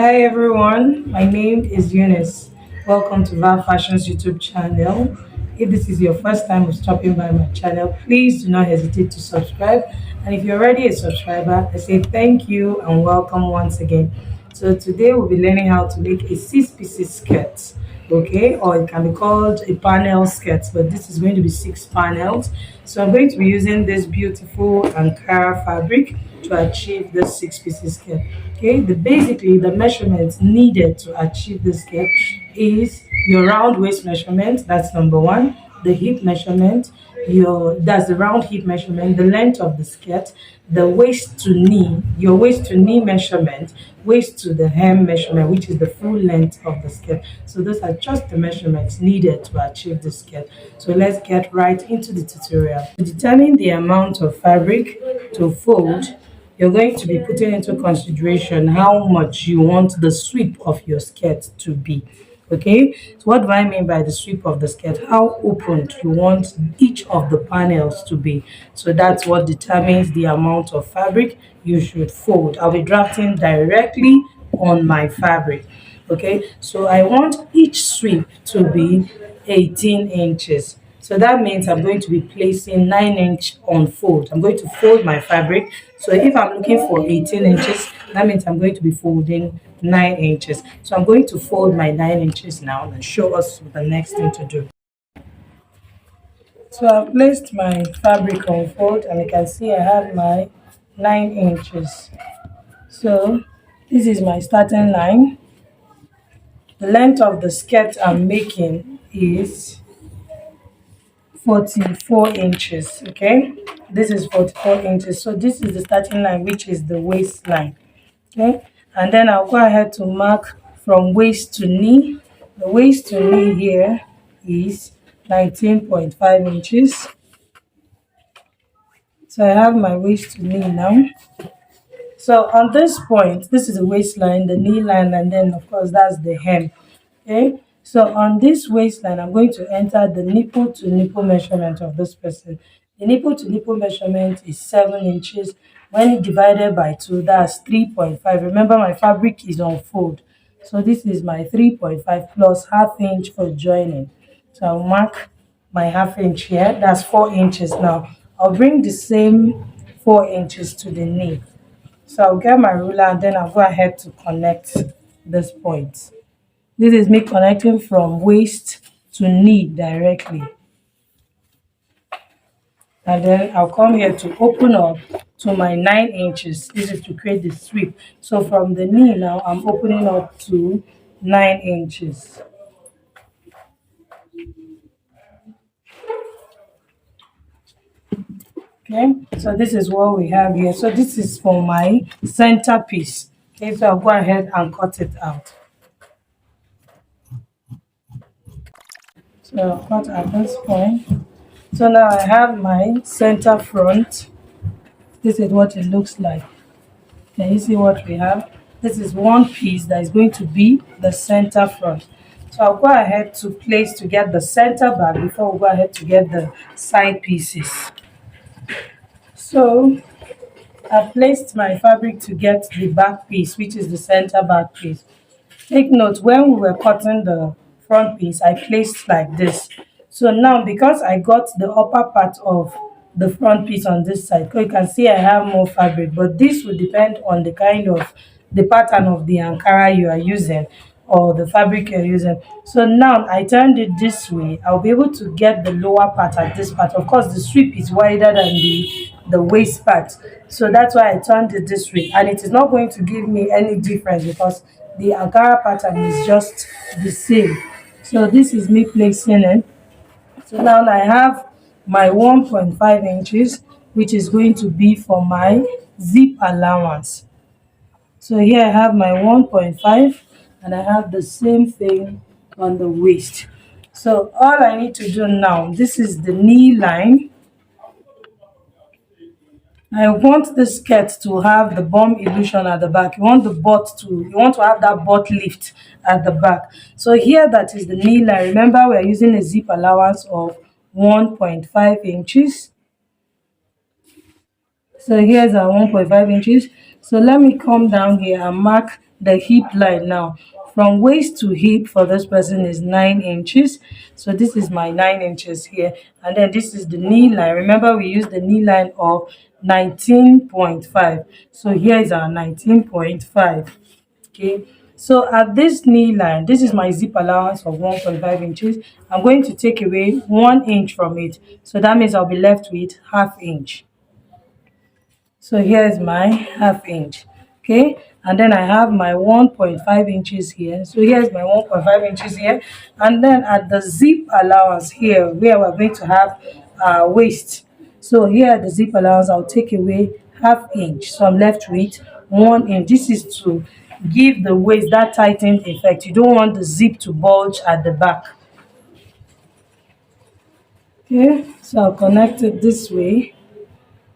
Hi everyone, my name is Eunice. Welcome to Val Fashion's YouTube channel. If this is your first time of stopping by my channel, please do not hesitate to subscribe. And if you're already a subscriber, I say thank you and welcome once again. So today we'll be learning how to make a six-pieces skirt, okay, or it can be called a panel skirt, but this is going to be six panels. So I'm going to be using this beautiful Ankara fabric to achieve this six pieces skirt. Okay, basically the measurements needed to achieve this skirt is your round waist measurement, that's number one, the hip measurement, your that's the round hip measurement, the length of the skirt, the waist to knee, your waist to knee measurement, waist to the hem measurement, which is the full length of the skirt. So those are just the measurements needed to achieve the skirt. So let's get right into the tutorial. To determine the amount of fabric to fold, you're going to be putting into consideration how much you want the sweep of your skirt to be. Okay, so what do I mean by the sweep of the skirt? How open you want each of the panels to be. So that's what determines the amount of fabric you should fold. I'll be drafting directly on my fabric. Okay, so I want each sweep to be 18 inches. So that means I'm going to be placing 9-inch on fold. I'm going to fold my fabric. So if I'm looking for 18 inches, that means I'm going to be folding 9 inches. So I'm going to fold my 9 inches now and show us the next thing to do. So I've placed my fabric on fold and you can see I have my 9 inches. So this is my starting line. The length of the skirt I'm making is 44 inches. Okay, this is 44 inches. So this is the starting line, which is the waistline. Okay, and then I'll go ahead to mark from waist to knee. The waist to knee here is 19.5 inches. So I have my waist to knee now. So on this point, this is the waistline, the knee line, and then of course that's the hem. Okay, so on this waistline, I'm going to enter the nipple to nipple measurement of this person. The nipple to nipple measurement is 7 inches. When divided by 2, that's 3.5. Remember, my fabric is on fold. So this is my 3.5 plus half inch for joining. So I'll mark my half inch here. That's 4 inches now. I'll bring the same 4 inches to the knee. So I'll get my ruler and then I'll go ahead to connect this point. This is me connecting from waist to knee directly. And then I'll come here to open up to my 9 inches. This is to create the sweep. So from the knee now, I'm opening up to 9 inches. Okay, so this is what we have here. So this is for my center piece. Okay, so I'll go ahead and cut it out. So I'll cut at this point. So now I have my center front. This is what it looks like. Can you see what we have? This is one piece that is going to be the center front. So I'll go ahead to place to get the center back before we go ahead to get the side pieces. So I placed my fabric to get the back piece, which is the center back piece. Take note, when we were cutting the front piece, I placed like this. So now, because I got the upper part of the front piece on this side, you can see I have more fabric, but this will depend on the kind of the pattern of the Ankara you are using or the fabric you're using. So now I turned it this way. I'll be able to get the lower part at this part. Of course, the sweep is wider than the waist part. So that's why I turned it this way. And it is not going to give me any difference because the Ankara pattern is just the same. So this is me placing it. So now I have my 1.5 inches, which is going to be for my zip allowance. So here I have my 1.5 and I have the same thing on the waist. So all I need to do now, this is the knee line. I want the skirt to have the bum illusion at the back. You want to have that butt lift at the back. So here that is the knee line. Remember, we're using a zip allowance of 1.5 inches. So here's our 1.5 inches. So let me come down here and mark the hip line now. From waist to hip for this person is 9 inches. So this is my 9 inches here. And then this is the knee line. Remember, we used the knee line of 19.5. So here is our 19.5. Okay, so at this knee line, this is my zip allowance of 1.5 inches. I'm going to take away 1 inch from it. So that means I'll be left with half inch. So here is my half inch. Okay, and then I have my 1.5 inches here. So here's my 1.5 inches here. And then at the zip allowance here, where we're going to have waist. So here at the zip allowance, I'll take away half inch. So I'm left with 1 inch. This is to give the waist that tightened effect. You don't want the zip to bulge at the back. Okay, so I'll connect it this way.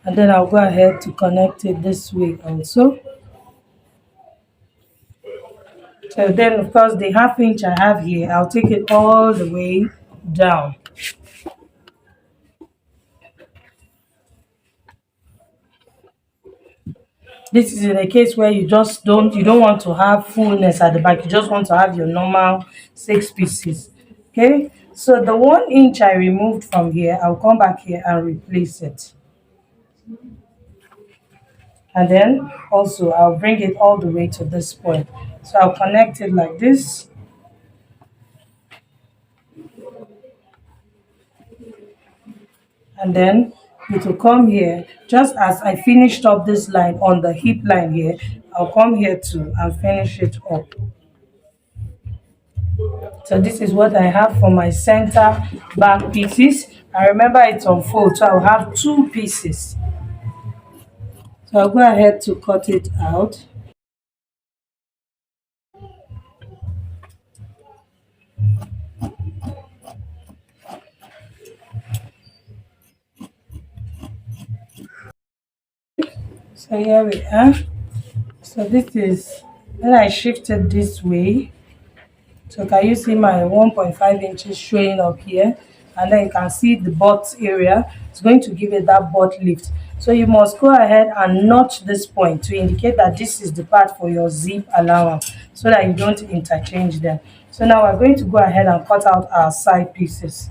And then I'll go ahead to connect it this way also. So then, of course, the half inch I have here, I'll take it all the way down. This is in a case where you don't want to have fullness at the back. You just want to have your normal 6 pieces. Okay, so the 1 inch I removed from here, I'll come back here and replace it. And then also I'll bring it all the way to this point. So I'll connect it like this. And then it will come here. Just as I finished up this line on the hip line here, I'll come here too and finish it up. So this is what I have for my center back pieces. I remember it's on fold, so I'll have 2 pieces. So I'll go ahead to cut it out. So here we are. So this is when I shifted this way. So can you see my 1.5 inches showing up here? And then you can see the butt area. It's going to give it that butt lift. So you must go ahead and notch this point to indicate that this is the part for your zip allowance, so that you don't interchange them. So now we're going to go ahead and cut out our side pieces.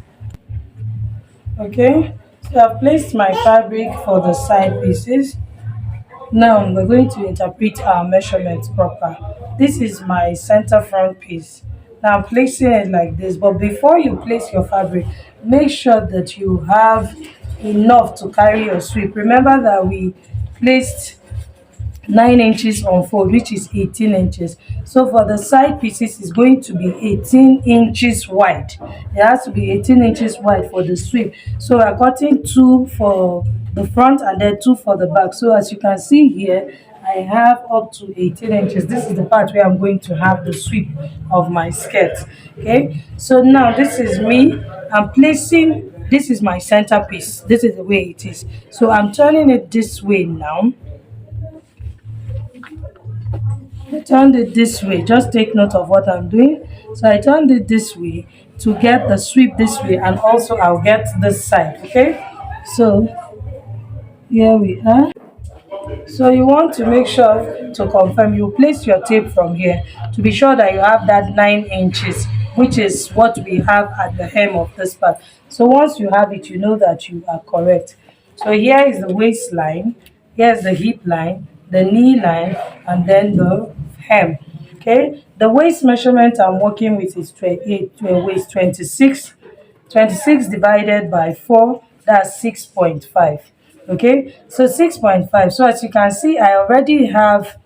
Okay, so I've placed my fabric for the side pieces. Now we're going to interpret our measurements proper. This is my center front piece. Now I'm placing it like this, but before you place your fabric, make sure that you have enough to carry your sweep. Remember that we placed 9 inches on fold, which is 18 inches. So for the side pieces, it's going to be 18 inches wide. It has to be 18 inches wide for the sweep. So we're cutting 2 for the front and then 2 for the back. So as you can see here, I have up to 18 inches. This is the part where I'm going to have the sweep of my skirt. Okay, so now this is me. I'm placing, this is my center piece. This is the way it is. So I'm turning it this way now. I turned it this way. Just take note of what I'm doing. So I turned it this way to get the sweep this way, and also I'll get this side. Okay, so here we are. So you want to make sure to confirm you place your tape from here to be sure that you have that 9 inches, which is what we have at the hem of this part. So once you have it, you know that you are correct. So here is the waistline, here's the hip line, the knee line, and then the hem. Okay, the waist measurement I'm working with is 26. 26 divided by 4, that's 6.5. Okay, so 6.5. So as you can see, I already have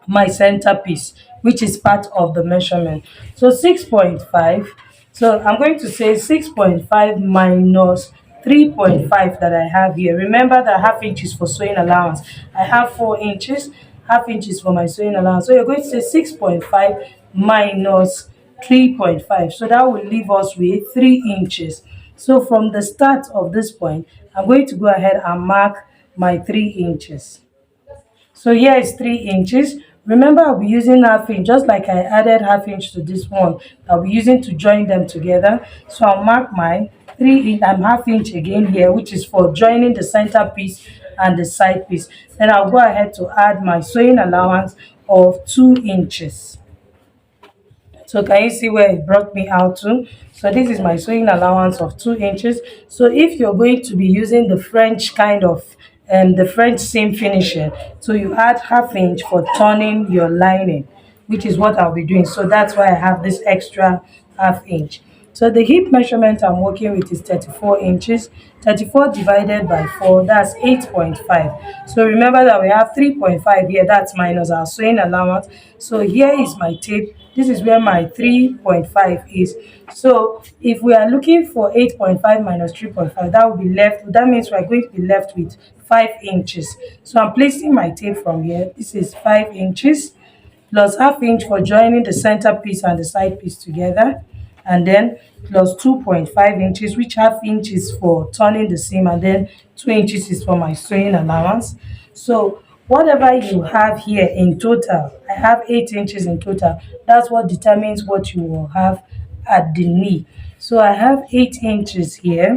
my center piece, which is part of the measurement. So 6.5. So I'm going to say 6.5 minus 3.5 that I have here. Remember that half inch is for sewing allowance. I have 4 inches, half inches for my sewing allowance. So you're going to say 6.5 minus 3.5. So that will leave us with 3 inches. So from the start of this point, I'm going to go ahead and mark my 3 inches. So here is 3 inches. Remember, I'll be using half inch, just like I added half inch to this one. I'll be using to join them together. So I'll mark my 3 inch and half inch again here, which is for joining the center piece and the side piece. Then I'll go ahead to add my sewing allowance of 2 inches. So can you see where it brought me out to? So this is my sewing allowance of 2 inches. So if you're going to be using the French kind of the French seam finishing, so you add half inch for turning your lining, which is what I'll be doing. So that's why I have this extra half inch. So the hip measurement I'm working with is 34 inches. 34 divided by 4, that's 8.5. So remember that we have 3.5 here, that's minus our sewing allowance. So here is my tape. This is where my 3.5 is. So if we are looking for 8.5 minus 3.5, that will be left. That means we're going to be left with 5 inches. So I'm placing my tape from here. This is 5 inches plus half inch for joining the center piece and the side piece together, and then plus 2.5 inches, which half inch is for turning the seam, and then 2 inches is for my sewing allowance. So whatever you have here in total, I have 8 inches in total. That's what determines what you will have at the knee. So I have 8 inches here.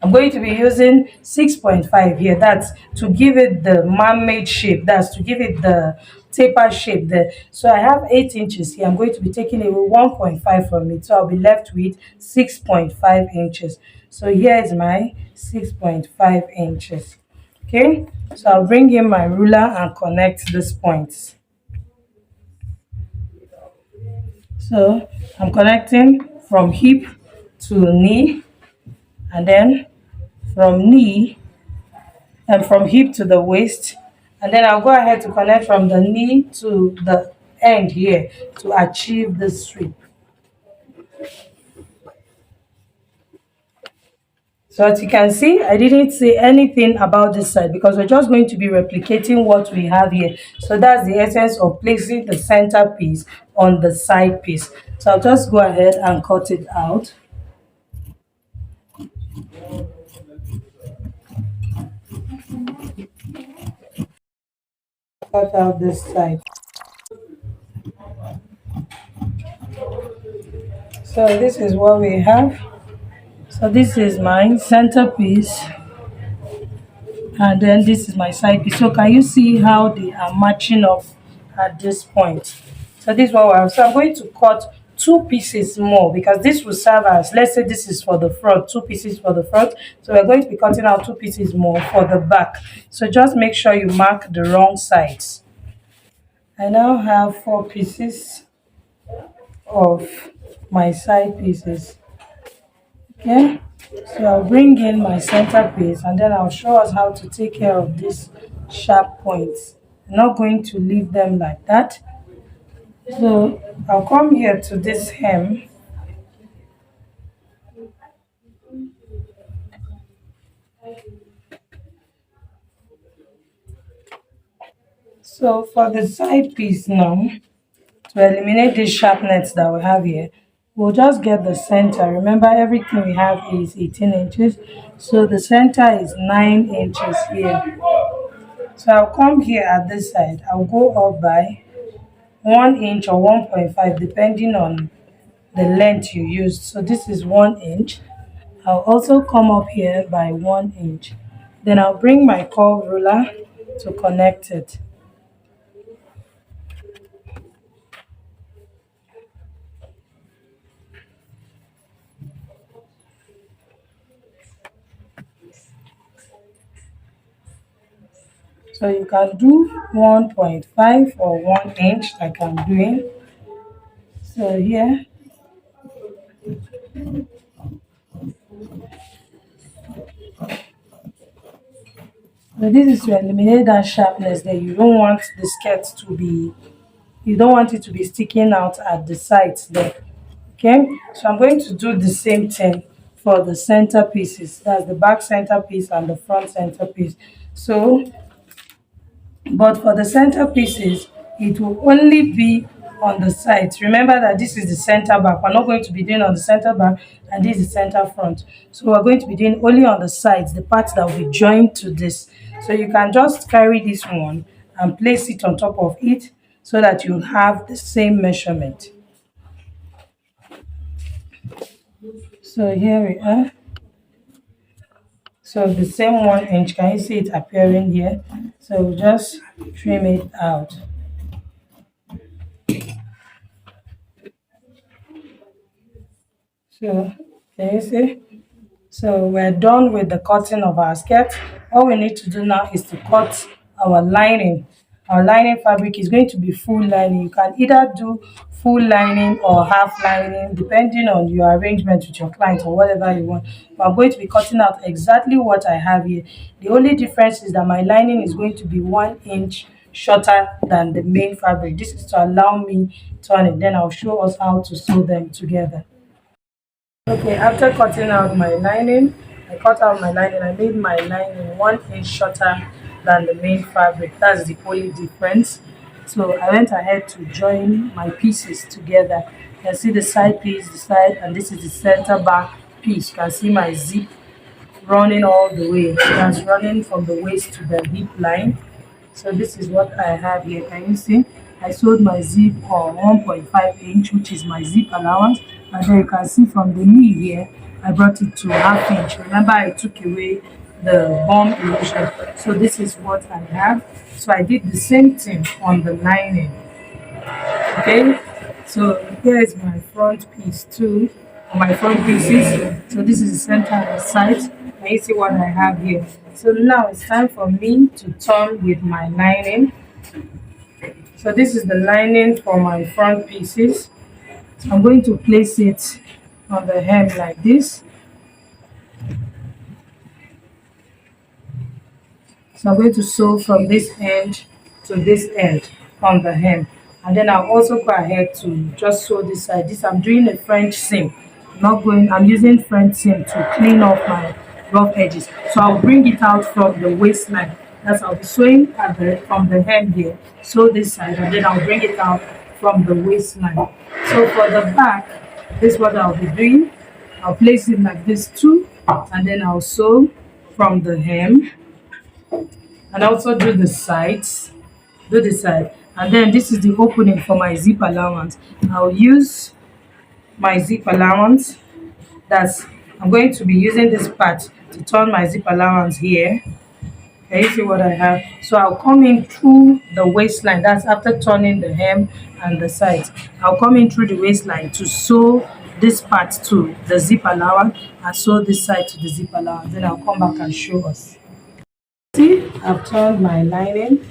I'm going to be using 6.5 here. That's to give it the man-made shape. That's to give it the taper shape there. So I have 8 inches here. I'm going to be taking away 1.5 from it. So I'll be left with 6.5 inches. So here is my 6.5 inches. Okay. So I'll bring in my ruler and connect these points. So I'm connecting from hip to knee, and then from knee and from hip to the waist, and then I'll go ahead to connect from the knee to the end here to achieve this sweep. So as you can see, I didn't say anything about this side because we're just going to be replicating what we have here. So that's the essence of placing the center piece on the side piece. So I'll just go ahead and cut it out. Cut out this side. So this is what we have. So this is my center piece, and then this is my side piece. So can you see how they are matching up at this point? So this is what we have. So I'm going to cut 2 pieces more because this will serve as, let's say this is for the front, 2 pieces for the front. So we're going to be cutting out 2 pieces more for the back. So just make sure you mark the wrong sides. I now have 4 pieces of my side pieces. Okay, so I'll bring in my center piece, and then I'll show us how to take care of these sharp points. I'm not going to leave them like that. So I'll come here to this hem. So for the side piece now, to eliminate this sharpness that we have here, we'll just get the center. Remember, everything we have is 18 inches. So the center is 9 inches here. So I'll come here at this side. I'll go up by 1 inch or 1.5 depending on the length you use. So this is 1 inch. I'll also come up here by 1 inch. Then I'll bring my curve ruler to connect it. So you can do 1.5 or 1 inch like I'm doing. So here, so this is to eliminate that sharpness that you don't want the skirt to be, you don't want it to be sticking out at the sides there. Okay, so I'm going to do the same thing for the center pieces. That's the back center piece and the front center piece. So but for the center pieces, it will only be on the sides. Remember that this is the center back. We're not going to be doing on the center back, and this is center front. So we're going to be doing only on the sides, the parts that will be joined to this. So you can just carry this one and place it on top of it so that you'll have the same measurement. So here we are. So the same 1 inch, can you see it appearing here? So we'll just trim it out. So can you see? So we're done with the cutting of our skirt. All we need to do now is to cut our lining. Our lining fabric is going to be full lining. You can either do full lining or half lining depending on your arrangement with your client or whatever you want. But I'm going to be cutting out exactly what I have here. The only difference is that my lining is going to be 1 inch shorter than the main fabric. This is to allow me turn it. Then I'll show us how to sew them together. Okay, after cutting out my lining, I cut out my lining. I made my lining 1 inch shorter than the main fabric. That's the only difference. So I went ahead to join my pieces together. You can see the side piece, the side, and this is the center back piece. You can see my zip running all the way. That's running from the waist to the hip line. So this is what I have here. Can you see? I sewed my zip on 1.5 inch, which is my zip allowance. And then you can see from the knee here, I brought it to ½ inch. Remember, I took away the bum illusion. So this is what I have. So I did the same thing on the lining. Okay, so here is my front piece too, my front pieces. So this is the center and the side. Can you see what I have here? So now it's time for me to turn with my lining. So this is the lining for my front pieces. So I'm going to place it on the hem like this. So I'm going to sew from this end to this end on the hem. And then I'll also go ahead to just sew this side. This I'm doing a French seam. I'm using French seam to clean off my rough edges. So I'll bring it out from the waistline. That's I'll be sewing from the hem here. Sew this side and then I'll bring it out from the waistline. So for the back, this is what I'll be doing. I'll place it like this too, and then I'll sew from the hem and also do the sides, and then this is the opening for my zip allowance. I'll use my zip allowance. I'm going to be using this part to turn my zip allowance here. Can you see what I have? So I'll come in through the waistline. That's after turning the hem and the sides. I'll come in through the waistline to sew this part to the zip allowance and sew this side to the zip allowance. Then I'll come back and show us. See, I've turned my lining.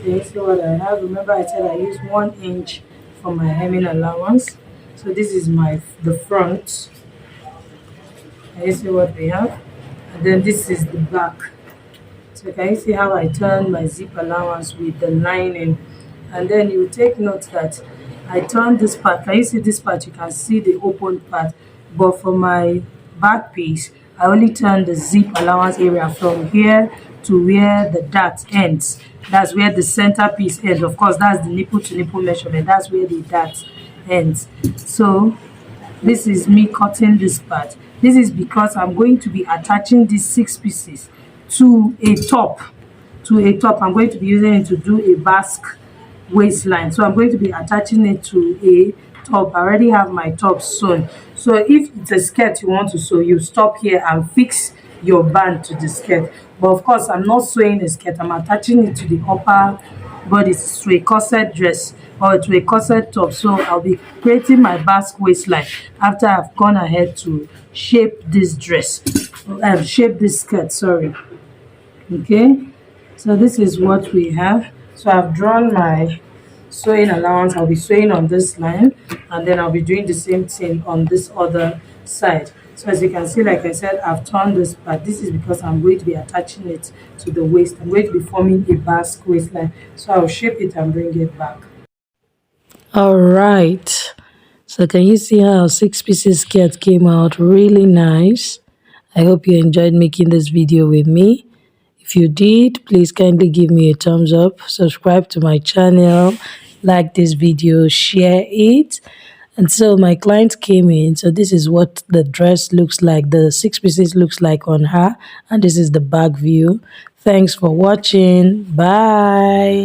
Can you see what I have? Remember I said I use 1 inch for my hemming allowance. So this is the front. Can you see what we have? And then this is the back. So can you see how I turn my zip allowance with the lining? And then you take note that I turn this part. Can you see this part? You can see the open part. But for my back piece, I only turn the zip allowance area from here to where the dart ends. That's where the center piece ends. Of course, that's the nipple to nipple measurement. That's where the dart ends. So this is me cutting this part. This is because I'm going to be attaching these 6 pieces to a top. I'm going to be using it to do a basque waistline. So I'm going to be attaching it to a top. I already have my top sewn. So if it's a skirt you want to sew, you stop here and fix your band to the skirt. But of course, I'm not sewing a skirt. I'm attaching it to the upper body, to a corset dress or to a corset top. So I'll be creating my basque waistline after I've gone ahead to shape this dress, shape this skirt, sorry. Okay, so this is what we have. So I've drawn my sewing allowance. I'll be sewing on this line and then I'll be doing the same thing on this other side. So as you can see, like I said, I've turned this part. This is because I'm going to be attaching it to the waist. I'm going to be forming a basque waistline. So I'll shape it and bring it back. All right. So can you see how 6 pieces skirt came out really nice? I hope you enjoyed making this video with me. If you did, please kindly give me a thumbs up, subscribe to my channel, like this video, share it. And so my client came in. So this is what the dress looks like. The 6 pieces looks like on her. And this is the back view. Thanks for watching. Bye.